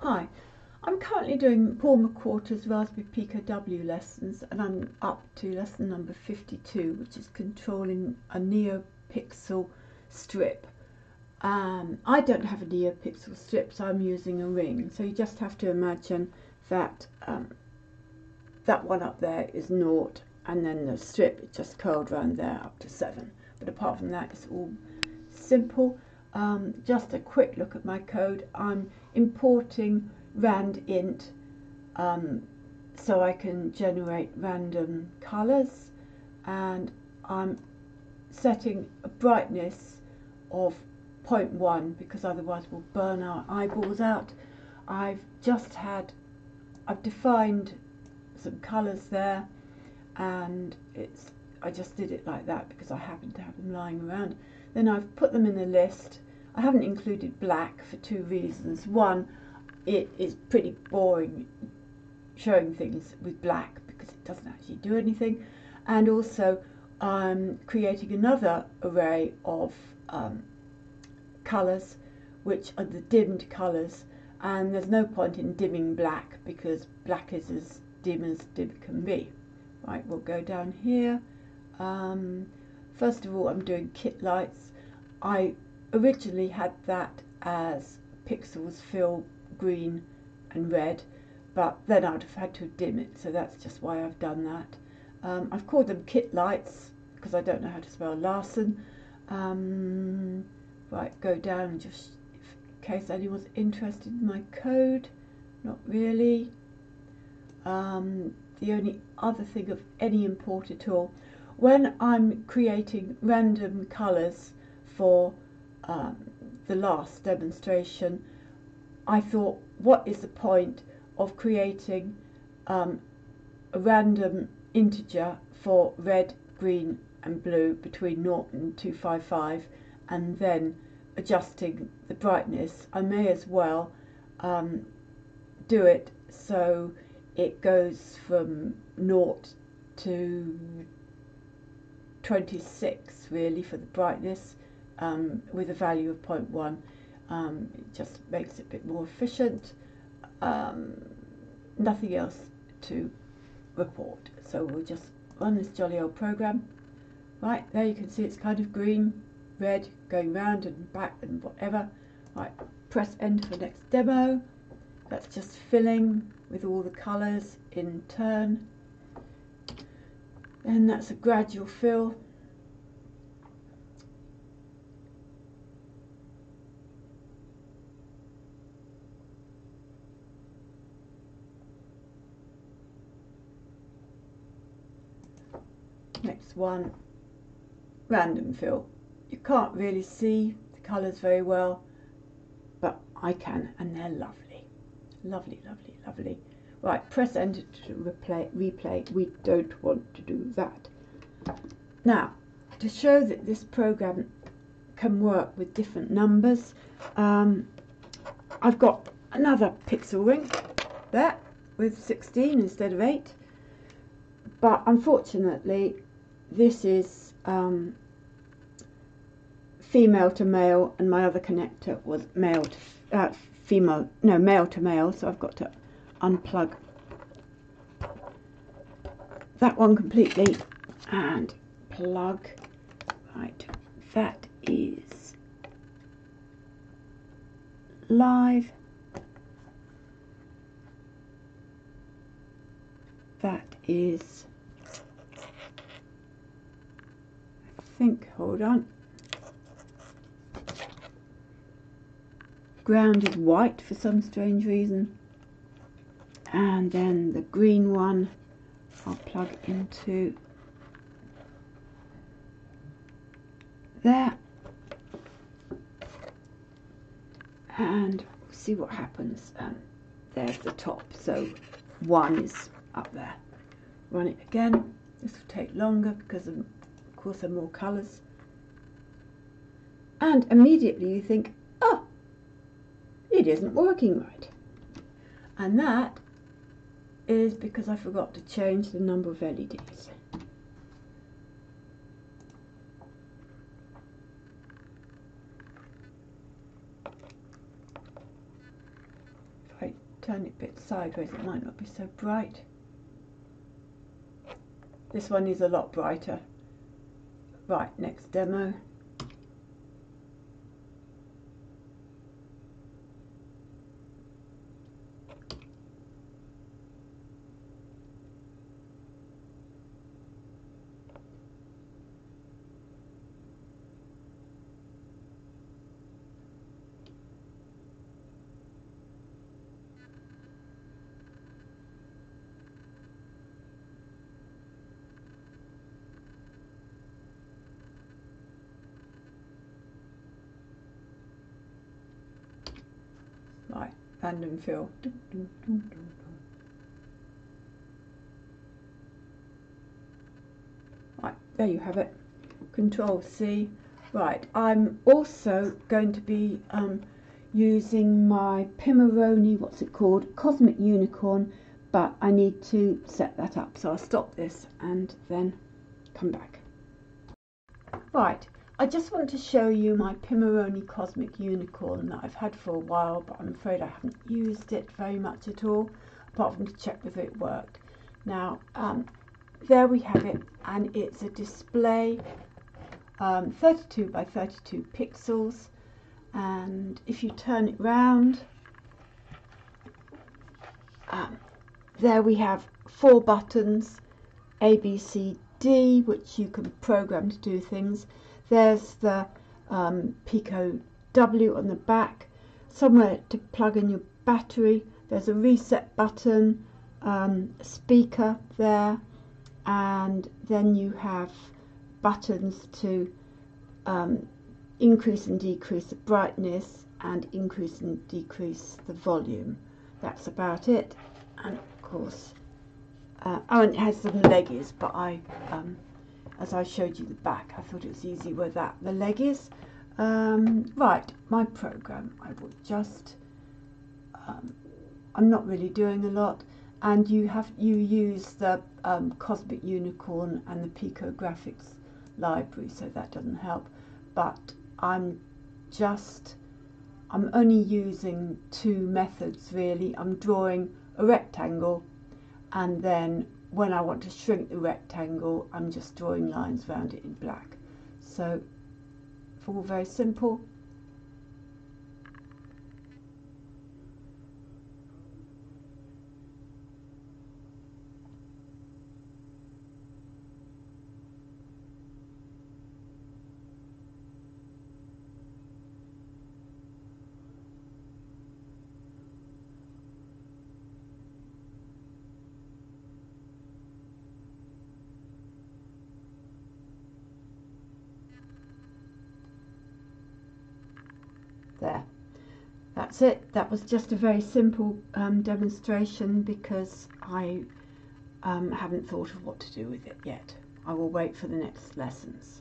Hi, I'm currently doing Paul McWhorter's Raspberry Pico W lessons, and I'm up to lesson number 52, which is controlling a neopixel strip. I don't have a neopixel strip, so I'm using a ring. So you just have to imagine that that one up there is 0, and then the strip is just curled around there up to 7. But apart from that, it's all simple. Just a quick look at my code. I'm importing randint so I can generate random colors, and I'm setting a brightness of 0.1 because otherwise we'll burn our eyeballs out. I've defined some colors there, and I just did it like that because I happen to have them lying around. Then I've put them in the list. I haven't included black for 2 reasons. One, it is pretty boring showing things with black because it doesn't actually do anything, and also I'm creating another array of colours which are the dimmed colours, and there's no point in dimming black because black is as dim can be. Right, we'll go down here. First of all, I'm doing kit lights. I originally had that as pixels fill green and red, but then I'd have had to dim it, so that's just why I've done that. I've called them kit lights because I don't know how to spell Larson. Right, go down just in case anyone's interested in my code. Not really. The only other thing of any import at all, when I'm creating random colours for the last demonstration, I thought, what is the point of creating a random integer for red, green and blue between 0 and 255 and then adjusting the brightness? I may as well do it so it goes from 0 to 26 really for the brightness, with a value of 0.1. It just makes it a bit more efficient. Nothing else to report, so we'll just run this jolly old program. Right, there you can see it's kind of green, red, going round and back and whatever. Right, press enter for the next demo. That's just filling with all the colours in turn, and that's a gradual fill. Next one, random fill. You can't really see the colours very well, but I can, and they're lovely. Lovely, lovely, lovely. Right, press enter to replay. We don't want to do that. Now, to show that this program can work with different numbers, I've got another pixel ring there with 16 instead of 8, but unfortunately this is female to male, and my other connector was male to female, no, male to male, so I've got to unplug that one completely and plug. Right, that is live, that is, I think, hold on, ground is white for some strange reason, and then the green one I'll plug into there and see what happens. There's the top, so 1 is up there. Run it again. This will take longer because of course there are more colours, and immediately you think, oh, it isn't working right, and that is because I forgot to change the number of LEDs. if I turn it a bit sideways it might not be so bright. This one is a lot brighter. Right, next demo. Right, random fill. Right, there you have it. Control C. Right, I'm also going to be using my Pimoroni, what's it called, Cosmic Unicorn, but I need to set that up. So I'll stop this and then come back. Right, I just want to show you my Pimoroni Cosmic Unicorn that I've had for a while, but I'm afraid I haven't used it very much at all, apart from to check whether it worked. Now, there we have it, and it's a display 32 by 32 pixels, and if you turn it round, there we have 4 buttons, A, B, C, D, which you can program to do things. There's the Pico W on the back, somewhere to plug in your battery. There's a reset button, speaker there, and then you have buttons to increase and decrease the brightness and increase and decrease the volume. That's about it. And of course, oh, and it has some leggies, but as I showed you the back, I thought it was easy where the leg is. Right, my program, I will just, I'm not really doing a lot, and you use the Cosmic Unicorn and the Pico graphics library, so that doesn't help, but I'm only using 2 methods really. I'm drawing a rectangle, and then when I want to shrink the rectangle, I'm just drawing lines around it in black. So it's all very simple. There, that's it. That was just a very simple demonstration, because I haven't thought of what to do with it yet. I will wait for the next lessons.